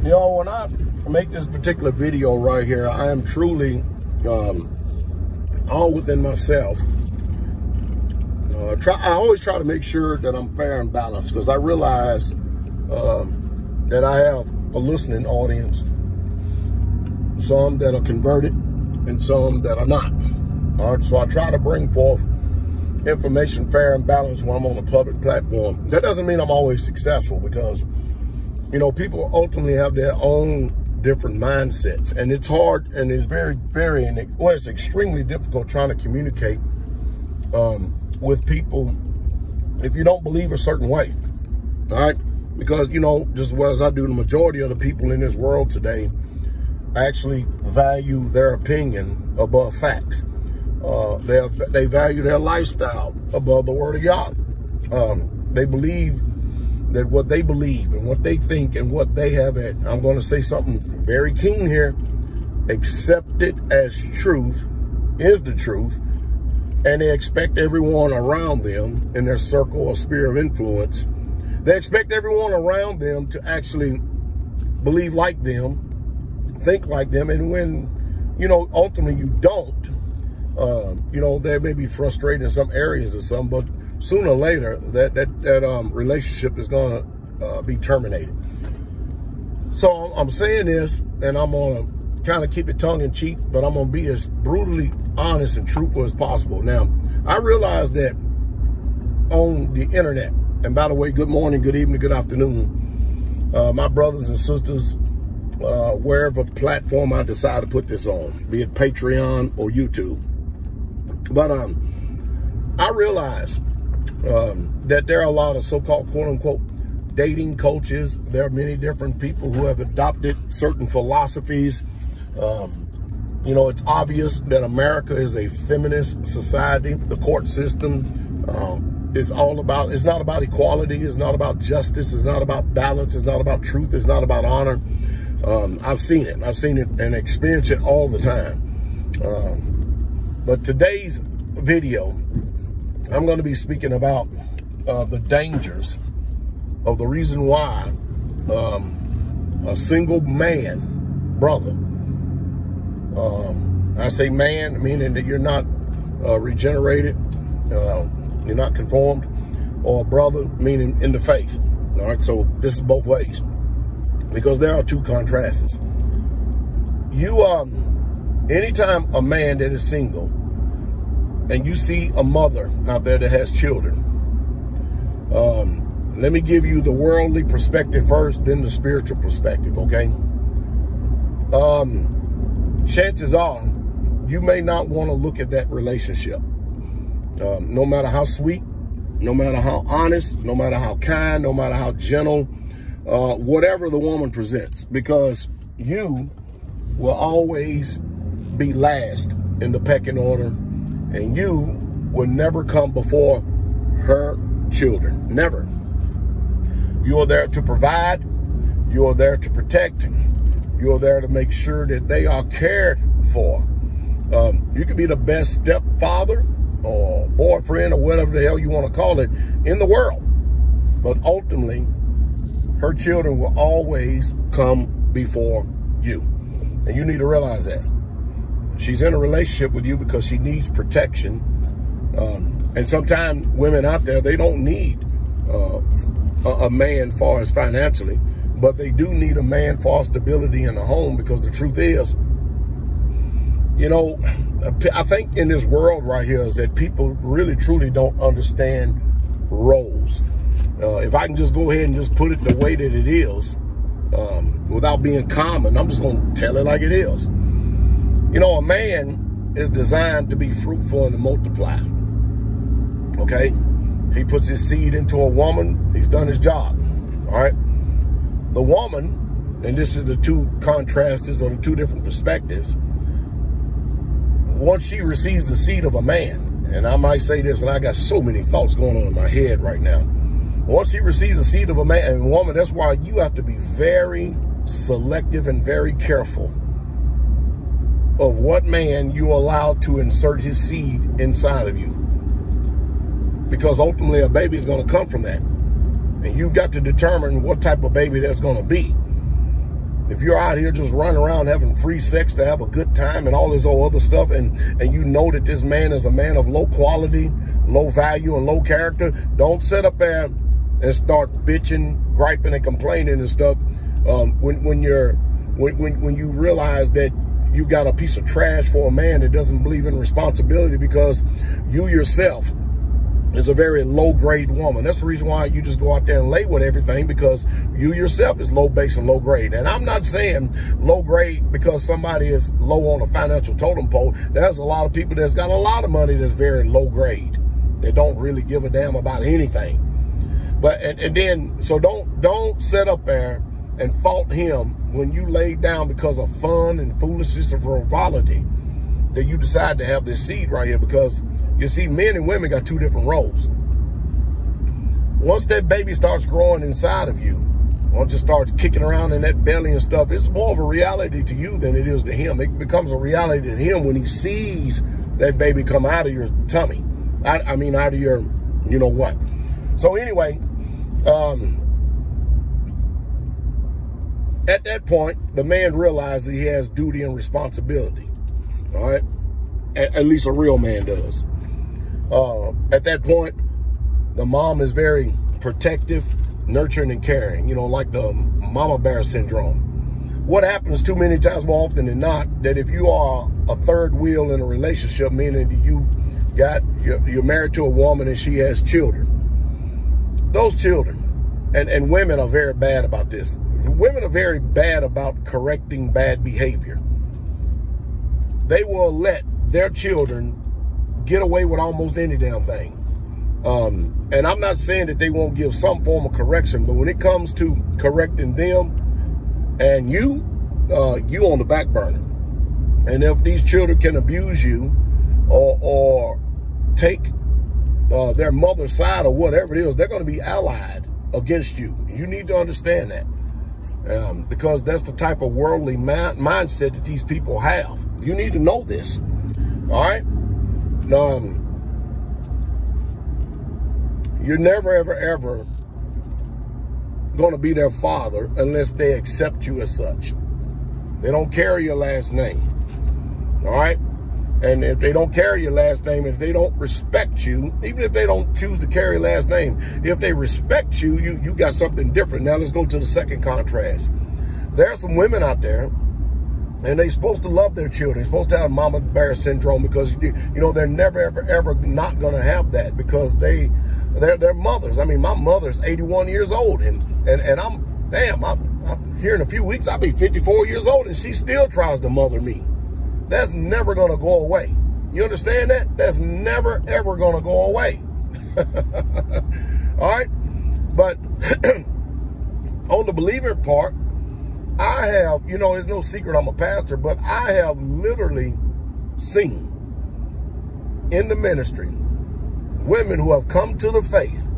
You know, when I make this particular video right here, I am truly all within myself. I always try to make sure that I'm fair and balanced, because I realize that I have a listening audience, some that are converted and some that are not. All right, so I try to bring forth information fair and balanced when I'm on a public platform. That doesn't mean I'm always successful, because, you know, people ultimately have their own different mindsets, and it's hard, and it's it's extremely difficult trying to communicate with people if you don't believe a certain way. All right, because, you know, just as well as I do, the majority of the people in this world today actually value their opinion above facts. They value their lifestyle above the word of God. They believe that what they believe and what they think and what they have at, I'm going to say something very keen here, accepted as truth is the truth, and they expect everyone around them in their circle or sphere of influence, they expect everyone around them to actually believe like them, think like them, and when, you know, ultimately you don't, you know, they may be frustrated in some areas or something, but sooner or later that relationship is going to be terminated. So I'm saying this, and I'm going to kind of keep it tongue in cheek, but I'm going to be as brutally honest and truthful as possible. Now, I realize that on the internet, and by the way, good morning, good evening, good afternoon, my brothers and sisters, wherever platform I decide to put this on, be it Patreon or YouTube. But I realize that there are a lot of so-called quote-unquote dating coaches. There are many different people who have adopted certain philosophies. You know, it's obvious that America is a feminist society. The court system is all about, it's not about equality, it's not about justice, it's not about balance, it's not about truth, it's not about honor. I've seen it and experienced it all the time. But today's video, I'm going to be speaking about the dangers of the reason why a single man, brother, I say man, meaning that you're not regenerated, you're not conformed, or brother, meaning in the faith. All right, so this is both ways, because there are two contrasts. You, anytime a man that is single, and you see a mother out there that has children, let me give you the worldly perspective first, then the spiritual perspective, okay? Chances are you may not want to look at that relationship. No matter how sweet, no matter how honest, no matter how kind, no matter how gentle, whatever the woman presents, because you will always be last in the pecking order, and you will never come before her children. Never. You are there to provide. You are there to protect. You are there to make sure that they are cared for. You could be the best stepfather or boyfriend or whatever the hell you want to call it in the world, but ultimately her children will always come before you, and you need to realize that. She's in a relationship with you because she needs protection. And sometimes women out there, they don't need a man far as financially, but they do need a man for stability in the home, because the truth is, you know, I think in this world right here is that people really truly don't understand roles. If I can just go ahead and just put it the way that it is, without being common, I'm just going to tell it like it is. You know, a man is designed to be fruitful and to multiply. Okay? He puts his seed into a woman. He's done his job. All right? The woman, and this is the two contrasts or the two different perspectives. Once she receives the seed of a man, and I might say this, and I got so many thoughts going on in my head right now. Once she receives the seed of a man and woman, that's why you have to be very selective and very careful of what man you allow to insert his seed inside of you. Because ultimately a baby is going to come from that. And you've got to determine what type of baby that's going to be. if you're out here just running around having free sex to have a good time and all this other stuff, and you know that this man is a man of low quality, low value, and low character, don't sit up there and start bitching, griping, and complaining and stuff when you realize that you've got a piece of trash for a man that doesn't believe in responsibility, because you yourself is a very low-grade woman. That's the reason why you just go out there and lay with everything, because you yourself is low base and low grade. And I'm not saying low grade because somebody is low on a financial totem pole. There's a lot of people that's got a lot of money that's very low grade. They don't really give a damn about anything. But and then, so don't sit up there and fault him when you laid down because of fun and foolishness and frivolity that you decide to have this seed right here. Because you see, men and women got two different roles. Once that baby starts growing inside of you, once it starts kicking around in that belly and stuff, it's more of a reality to you than it is to him. It becomes a reality to him when he sees that baby come out of your tummy. I mean, out of your, you know what. So anyway, at that point, the man realizes he has duty and responsibility. All right? At least a real man does. At that point, the mom is very protective, nurturing, and caring, you know, like the mama bear syndrome. What happens too many times, more often than not, that if you are a third wheel in a relationship, meaning you're married to a woman and she has children, those children, and women are very bad about this. Women are very bad about correcting bad behavior. They will let their children get away with almost any damn thing. And I'm not saying that they won't give some form of correction, but when it comes to correcting them and you on the back burner. And if these children can abuse you or take their mother's side or whatever it is, they're going to be allied against you. You need to understand that. Because that's the type of worldly mindset that these people have. You need to know this. All right? You're never, ever, ever going to be their father unless they accept you as such. They don't carry your last name. All right? And if they don't carry your last name, if they don't respect you, even if they don't choose to carry last name, if they respect you, you got something different. Now let's go to the second contrast. There are some women out there, and they're supposed to love their children. They're supposed to have mama bear syndrome, because you know they're never, ever, ever not going to have that, because they're mothers. I mean, my mother's 81 years old, and I'm here in a few weeks, I'll be 54 years old, and she still tries to mother me. That's never going to go away. You understand that? That's never, ever going to go away. All right? But on the believer part, I have, you know, it's no secret I'm a pastor, but I have literally seen in the ministry women who have come to the faith,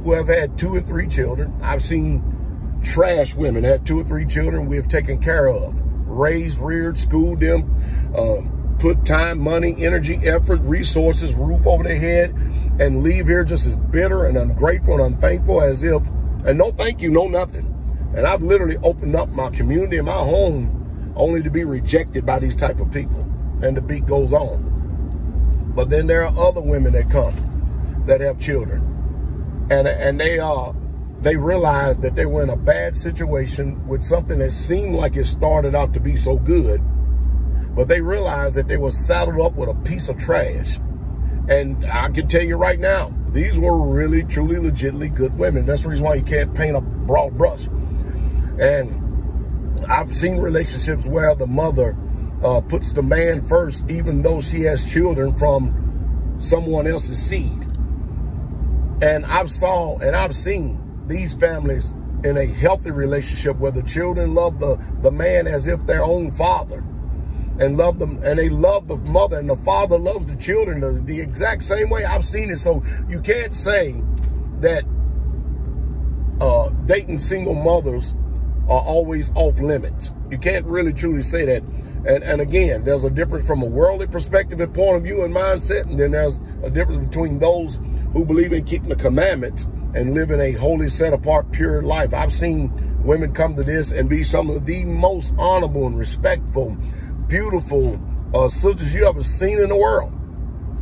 who have had 2 and 3 children. I've seen trash women that had 2 or 3 children we have taken care of, raised, reared, schooled them, put time, money, energy, effort, resources, roof over their head, and leave here just as bitter and ungrateful and unthankful as if, and no thank you, no nothing. And I've literally opened up my community and my home only to be rejected by these type of people. And the beat goes on. But then there are other women that come that have children. And they realized that they were in a bad situation with something that seemed like it started out to be so good. But they realized that they were saddled up with a piece of trash. And I can tell you right now, these were really, truly, legitimately good women. That's the reason why you can't paint a broad brush. And I've seen relationships where the mother puts the man first, even though she has children from someone else's seed. And I've seen these families in a healthy relationship where the children love the man as if their own father, and love them, and they love the mother, and the father loves the children the exact same way. I've seen it. So you can't say that dating single mothers are always off limits. You can't really truly say that. And again, there's a difference from a worldly perspective and point of view and mindset, and then there's a difference between those who believe in keeping the commandments and living a holy, set apart, pure life. I've seen women come to this and be some of the most honorable and respectful, beautiful sisters you ever seen in the world.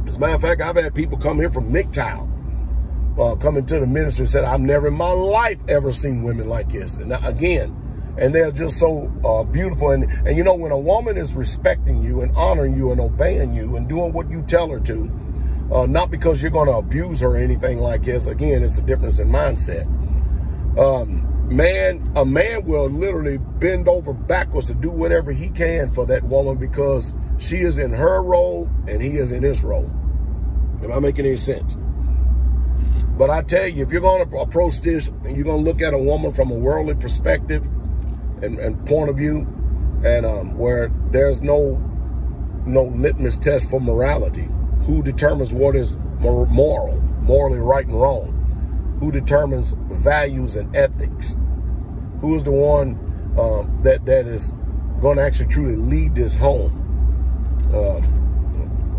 As a matter of fact, I've had people come here from MGTOW, coming to the ministry and said, I've never in my life ever seen women like this. And again, and they're just so beautiful. And you know, when a woman is respecting you and honoring you and obeying you and doing what you tell her to, not because you're going to abuse her or anything like this. Again, it's the difference in mindset. A man will literally bend over backwards to do whatever he can for that woman because she is in her role and he is in his role. Am I making any sense? But I tell you, if you're going to approach this and you're going to look at a woman from a worldly perspective and point of view, and where there's no litmus test for morality, who determines what is morally right and wrong? Who determines values and ethics? Who is the one that is going to actually truly lead this home?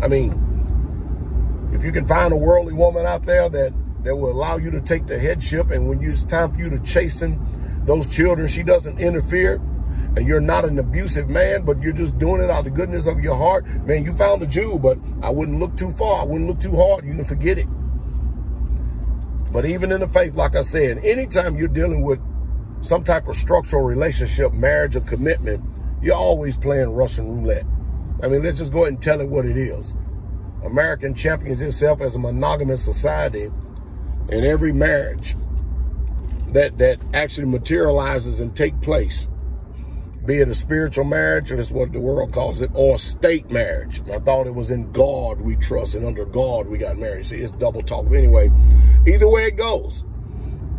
I mean, if you can find a worldly woman out there that will allow you to take the headship, and when it's time for you to chasten those children, she doesn't interfere, and you're not an abusive man, but you're just doing it out of the goodness of your heart, man, you found a Jew. But I wouldn't look too far. I wouldn't look too hard. You can forget it. But even in the faith, like I said, anytime you're dealing with some type of structural relationship, marriage or commitment, you're always playing Russian roulette. I mean, let's just go ahead and tell it what it is. American champions itself as a monogamous society, and every marriage that actually materializes and take place, be it a spiritual marriage, or that's what the world calls it, or state marriage. I thought it was in God we trust, and under God we got married. See, it's double talk. But anyway, either way it goes,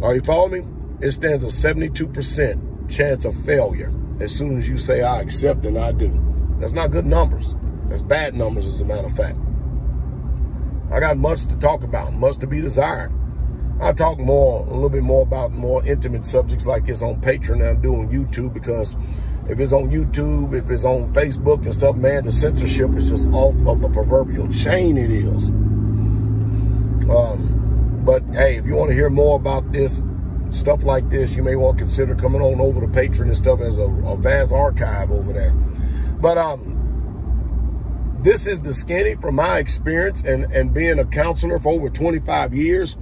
are you following me? It stands a 72% chance of failure as soon as you say, I accept and I do. That's not good numbers. That's bad numbers, as a matter of fact. I got much to talk about, much to be desired. I'll talk a little bit more about more intimate subjects like this on Patreon than I do on YouTube, because if it's on YouTube, if it's on Facebook and stuff, man, the censorship is just off of the proverbial chain. It is. But hey, if you want to hear more about this, stuff like this, you may want to consider coming on over to Patreon and stuff. As a vast archive over there. But this is the skinny from my experience and being a counselor for over 25 years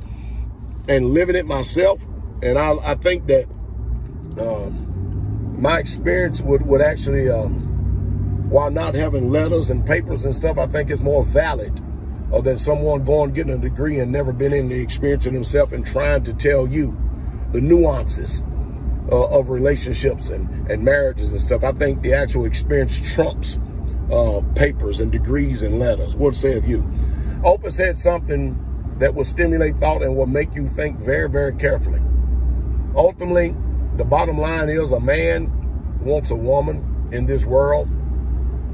and living it myself. And I think that my experience would actually, while not having letters and papers and stuff, I think it's more valid than someone going getting a degree and never been in the experience in himself and trying to tell you the nuances of relationships and marriages and stuff. I think the actual experience trumps papers and degrees and letters. What saith you? Oprah said something that will stimulate thought and will make you think very, very carefully. Ultimately, the bottom line is a man wants a woman in this world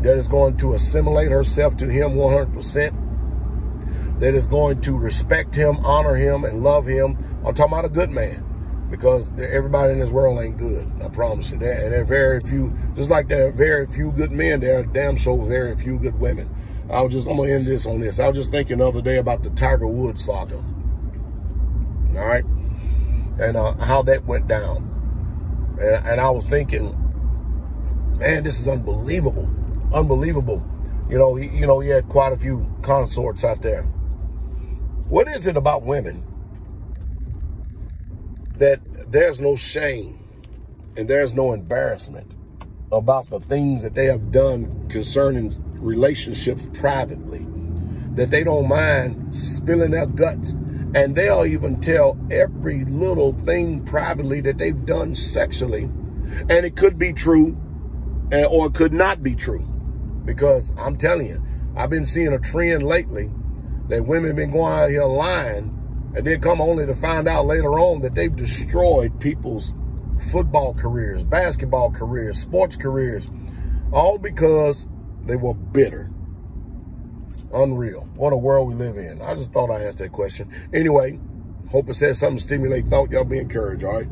that is going to assimilate herself to him 100%, that is going to respect him, honor him, and love him. I'm talking about a good man, because everybody in this world ain't good. I promise you that. And there are very few, just like there are very few good men, there are damn sure very few good women. I'm going to end this on this. I was just thinking the other day about the Tiger Woods saga. All right? And how that went down. And I was thinking, man, this is unbelievable. Unbelievable. You know, he had quite a few consorts out there. What is it about women that there's no shame and there's no embarrassment about the things that they have done concerning relationships privately, that they don't mind spilling their guts, and they'll even tell every little thing privately that they've done sexually, and it could be true or it could not be true? Because I'm telling you, I've been seeing a trend lately that women been going out here lying, and then come only to find out later on that they've destroyed people's football careers, basketball careers, sports careers, all because they were bitter. Unreal. What a world we live in. I just thought I asked that question. Anyway, hope it says something to stimulate thought. Y'all be encouraged, all right?